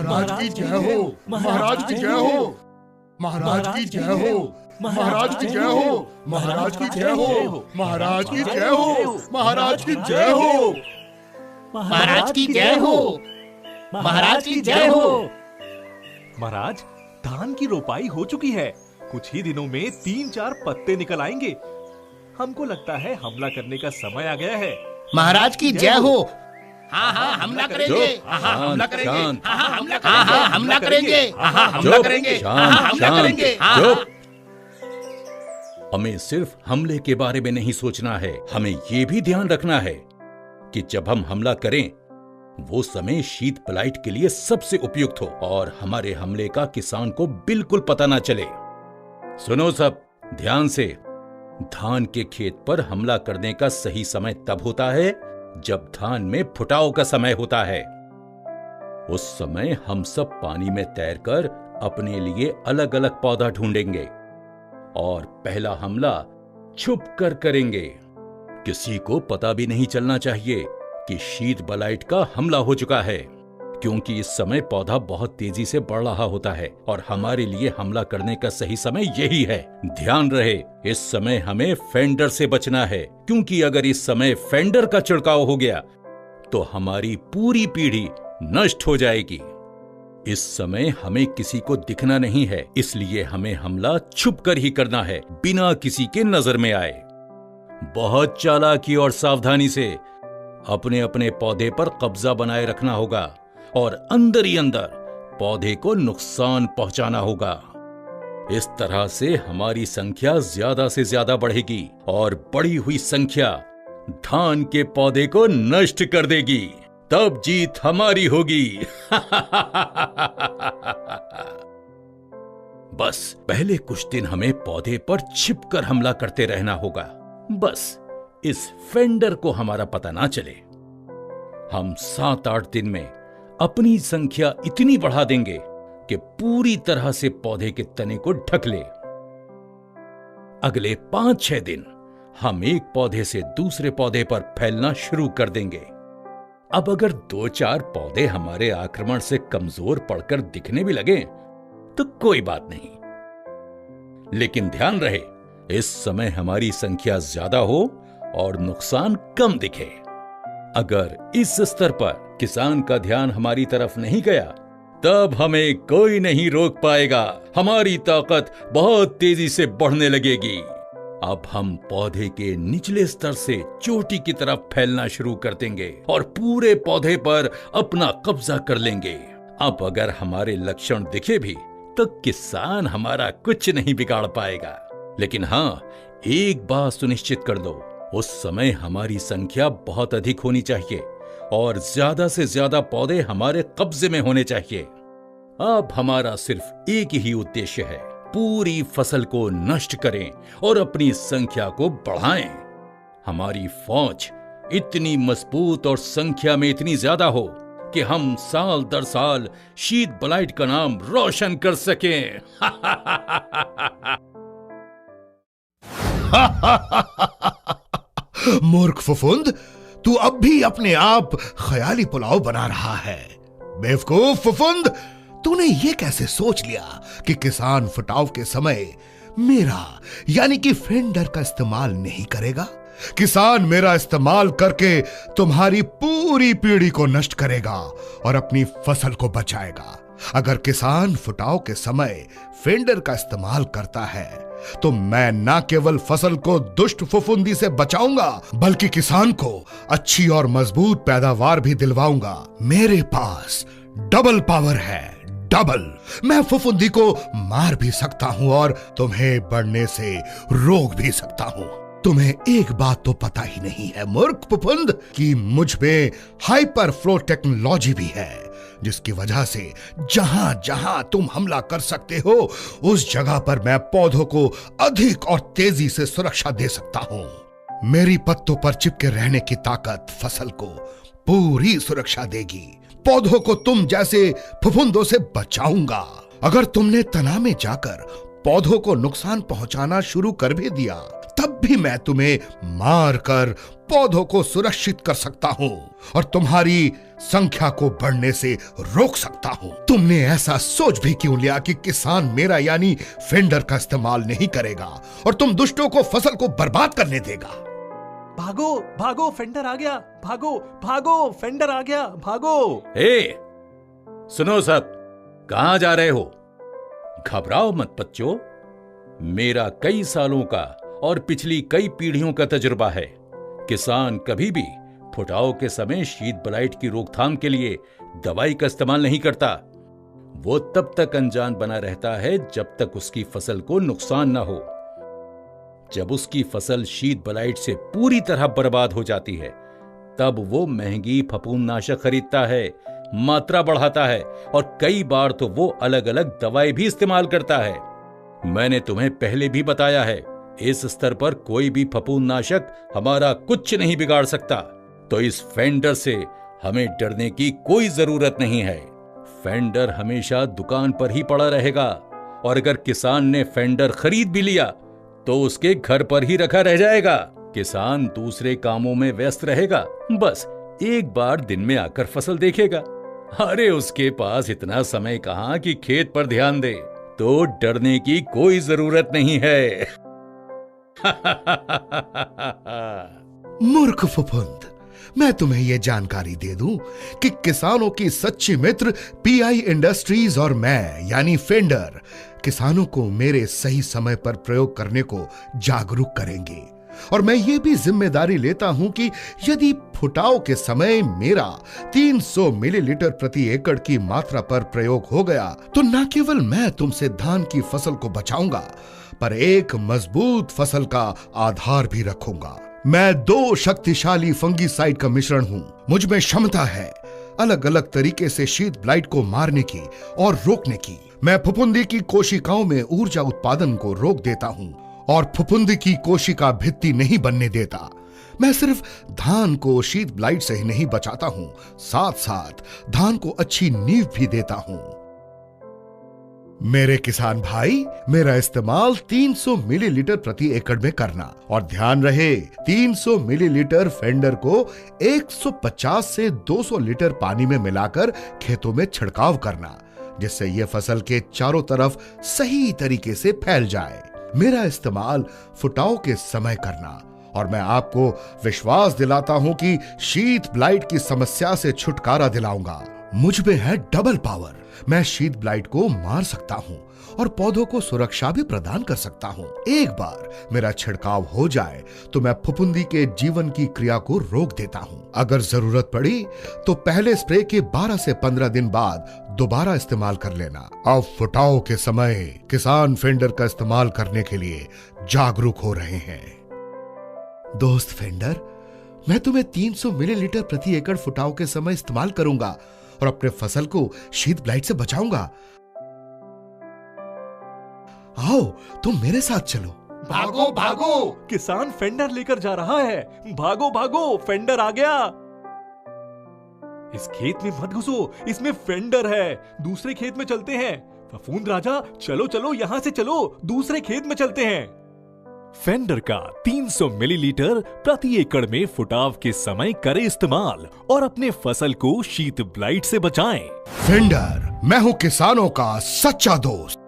महाराज की जय हो, महाराज की जय हो, महाराज की जय हो, महाराज की जय हो, महाराज की जय हो, महाराज की जय हो, महाराज की जय हो, महाराज की जय हो, महाराज की जय हो। महाराज, धान की रोपाई हो चुकी है। कुछ ही दिनों में 3-4 पत्ते निकल आएंगे। हमको लगता है हमला करने का समय आ गया है। महाराज की जय हो। हाँ हाँ हमला करेंगे, हाँ हमला करेंगे, हाँ हमला करेंगे, हाँ हमला करेंगे, हाँ हमला करेंगे, हाँ हमला करेंगे। हमें सिर्फ हमले के बारे में नहीं सोचना है, हमें ये भी ध्यान रखना है कि जब हम हमला करें वो समय शीत ब्लाइट के लिए सबसे उपयुक्त हो और हमारे हमले का किसान को बिल्कुल पता ना चले। सुनो सब ध्यान से, धान के खेत पर हमला करने का सही समय तब होता है जब धान में फुटाव का समय होता है। उस समय हम सब पानी में तैरकर अपने लिए अलग अलग पौधा ढूंढेंगे और पहला हमला छुप कर करेंगे। किसी को पता भी नहीं चलना चाहिए कि शीत ब्लाइट का हमला हो चुका है, क्योंकि इस समय पौधा बहुत तेजी से बढ़ रहा होता है और हमारे लिए हमला करने का सही समय यही है। ध्यान रहे, इस समय हमें फेंडर से बचना है, क्योंकि अगर इस समय फेंडर का छिड़काव हो गया तो हमारी पूरी पीढ़ी नष्ट हो जाएगी। इस समय हमें किसी को दिखना नहीं है, इसलिए हमें हमला छुप कर ही करना है, बिना किसी के नजर में आए। बहुत चालाकी और सावधानी से अपने अपने पौधे पर कब्जा बनाए रखना होगा और अंदर ही अंदर पौधे को नुकसान पहुंचाना होगा। इस तरह से हमारी संख्या ज्यादा से ज्यादा बढ़ेगी और बढ़ी हुई संख्या धान के पौधे को नष्ट कर देगी। तब जीत हमारी होगी। बस पहले कुछ दिन हमें पौधे पर छिपकर हमला करते रहना होगा, बस इस फेंडर को हमारा पता ना चले। हम 7-8 दिन में अपनी संख्या इतनी बढ़ा देंगे कि पूरी तरह से पौधे के तने को ढक ले। अगले 5-6 दिन हम एक पौधे से दूसरे पौधे पर फैलना शुरू कर देंगे। अब अगर 2-4 पौधे हमारे आक्रमण से कमजोर पड़कर दिखने भी लगे तो कोई बात नहीं, लेकिन ध्यान रहे इस समय हमारी संख्या ज्यादा हो और नुकसान कम दिखे। अगर इस स्तर पर किसान का ध्यान हमारी तरफ नहीं गया तब हमें कोई नहीं रोक पाएगा। हमारी ताकत बहुत तेजी से बढ़ने लगेगी। अब हम पौधे के निचले स्तर से चोटी की तरफ फैलना शुरू कर देंगे और पूरे पौधे पर अपना कब्जा कर लेंगे। अब अगर हमारे लक्षण दिखे भी तो किसान हमारा कुछ नहीं बिगाड़ पाएगा, लेकिन हाँ, एक बात सुनिश्चित कर लो, उस समय हमारी संख्या बहुत अधिक होनी चाहिए और ज्यादा से ज्यादा पौधे हमारे कब्जे में होने चाहिए। अब हमारा सिर्फ एक ही उद्देश्य है, पूरी फसल को नष्ट करें और अपनी संख्या को बढ़ाएं। हमारी फौज इतनी मजबूत और संख्या में इतनी ज्यादा हो कि हम साल दर साल शीत ब्लाइट का नाम रोशन कर सकें। मूर्ख फफूंद, तू अब भी अपने आप ख्याली पुलाव बना रहा है। बेवकूफ फफूंद, तूने ये कैसे सोच लिया कि किसान फुटाव के समय मेरा यानी कि फेंडर का इस्तेमाल नहीं करेगा? किसान मेरा इस्तेमाल करके तुम्हारी पूरी पीढ़ी को नष्ट करेगा और अपनी फसल को बचाएगा। अगर किसान फुटाव के समय फेंडर का इस्तेमाल करता है तो मैं न केवल फसल को दुष्ट फफूंदी से बचाऊंगा बल्कि किसान को अच्छी और मजबूत पैदावार भी दिलवाऊंगा। मेरे पास डबल पावर है, डबल। मैं फफूंदी को मार भी सकता हूं और तुम्हें बढ़ने से रोक भी सकता हूं। तुम्हें एक बात तो पता ही नहीं है मूर्ख फफूंद कि मुझ में हाइपर फ्लो टेक्नोलॉजी भी है, जिसकी वजह से जहां जहां तुम हमला कर सकते हो उस जगह पर मैं पौधों को अधिक और तेजी से सुरक्षा दे सकता हूं। मेरी पत्तों पर चिपके रहने की ताकत फसल को पूरी सुरक्षा देगी। पौधों को तुम जैसे फफूंदों से बचाऊंगा। अगर तुमने तना में जाकर पौधों को नुकसान पहुंचाना शुरू कर भी दिया तब भी मैं तुम्हें मार कर पौधों को सुरक्षित कर सकता हूं और तुम्हारी संख्या को बढ़ने से रोक सकता हूं। तुमने ऐसा सोच भी क्यों लिया कि किसान मेरा यानी फेंडर का इस्तेमाल नहीं करेगा और तुम दुष्टों को फसल को बर्बाद करने देगा? भागो भागो, फेंडर आ गया, भागो भागो, फेंडर आ गया, भागो। सुनो सब, कहां जा रहे हो? घबराओ मत बच्चों, मेरा कई सालों का और पिछली कई पीढ़ियों का तजुर्बा है। किसान कभी भी फुटाव के समय शीत ब्लाइट की रोकथाम के लिए दवाई का इस्तेमाल नहीं करता। वो तब तक अनजान बना रहता है जब तक उसकी फसल को नुकसान न हो। जब उसकी फसल शीत ब्लाइट से पूरी तरह बर्बाद हो जाती है, तब वो महंगी फफूंदनाशक खरीदता है, मात्रा बढ़ाता है और कई बार तो वो अलग अलग दवाई भी इस्तेमाल करता है। मैंने तुम्हें पहले भी बताया है, इस स्तर पर कोई भी फफूंदनाशक हमारा कुछ नहीं बिगाड़ सकता। तो इस फेंडर से हमें डरने की कोई जरूरत नहीं है। फेंडर हमेशा दुकान पर ही पड़ा रहेगा और अगर किसान ने फेंडर खरीद भी लिया तो उसके घर पर ही रखा रह जाएगा। किसान दूसरे कामों में व्यस्त रहेगा, बस एक बार दिन में आकर फसल देखेगा। अरे उसके पास इतना समय कहां कि खेत पर ध्यान दे। तो डरने की कोई जरूरत नहीं है। मूर्ख फफूंद, मैं तुम्हें यह जानकारी दे दूं कि किसानों की सच्ची मित्र पीआई इंडस्ट्रीज और मैं यानी फेंडर किसानों को मेरे सही समय पर प्रयोग करने को जागरूक करेंगे। और मैं ये भी जिम्मेदारी लेता हूं कि यदि फुटाव के समय मेरा 300 मिलीलीटर प्रति एकड़ की मात्रा पर प्रयोग हो गया तो न केवल मैं तुमसे धान की फसल को बचाऊंगा, पर एक मजबूत फसल का आधार भी रखूंगा। मैं 2 शक्तिशाली फंगीसाइड का मिश्रण हूं। मुझ में क्षमता है अलग अलग तरीके से शीत ब्लाइट को मारने की और रोकने की। मैं फफूंदी की कोशिकाओं में ऊर्जा उत्पादन को रोक देता हूं और फफूंदी की कोशिका भित्ति नहीं बनने देता। मैं सिर्फ धान को शीत ब्लाइट से ही नहीं बचाता हूं, साथ साथ धान को अच्छी नींव भी देता हूं। मेरे किसान भाई, मेरा इस्तेमाल 300 मिलीलीटर प्रति एकड़ में करना और ध्यान रहे 300 मिलीलीटर फेंडर को 150 से 200 लीटर पानी में मिलाकर खेतों में छिड़काव करना, जिससे यह फसल के चारों तरफ सही तरीके से फैल जाए। मेरा इस्तेमाल फुटाव के समय करना और मैं आपको विश्वास दिलाता हूं कि शीत ब्लाइट की समस्या से छुटकारा दिलाऊंगा। मुझ में है डबल पावर। मैं शीत ब्लाइट को मार सकता हूं और पौधों को सुरक्षा भी प्रदान कर सकता हूं। एक बार मेरा छिड़काव हो जाए तो मैं फफूंदी के जीवन की क्रिया को रोक देता हूं। अगर जरूरत पड़ी तो पहले स्प्रे के 12 से 15 दिन बाद दोबारा इस्तेमाल कर लेना। अब फुटाव के समय किसान फेंडर का इस्तेमाल करने के लिए जागरूक हो रहे हैं। दोस्त फेंडर, मैं तुम्हें 300 मिलीलीटर प्रति एकड़ फुटाव के समय इस्तेमाल करूंगा और अपने फसल को शीत ब्लाइट से बचाऊंगा। आओ तुम मेरे साथ चलो। भागो भागो, किसान फेंडर लेकर जा रहा है। भागो भागो, फेंडर आ गया। इस खेत में मत घुसो, इसमें फेंडर है। दूसरे खेत में चलते हैं। फफूंद राजा, चलो चलो, यहां से चलो, दूसरे खेत में चलते हैं। फेंडर का 300 मिलीलीटर प्रति एकड़ में फुटाव के समय करें इस्तेमाल और अपने फसल को शीत ब्लाइट से बचाएं। फेंडर, मैं हूं किसानों का सच्चा दोस्त।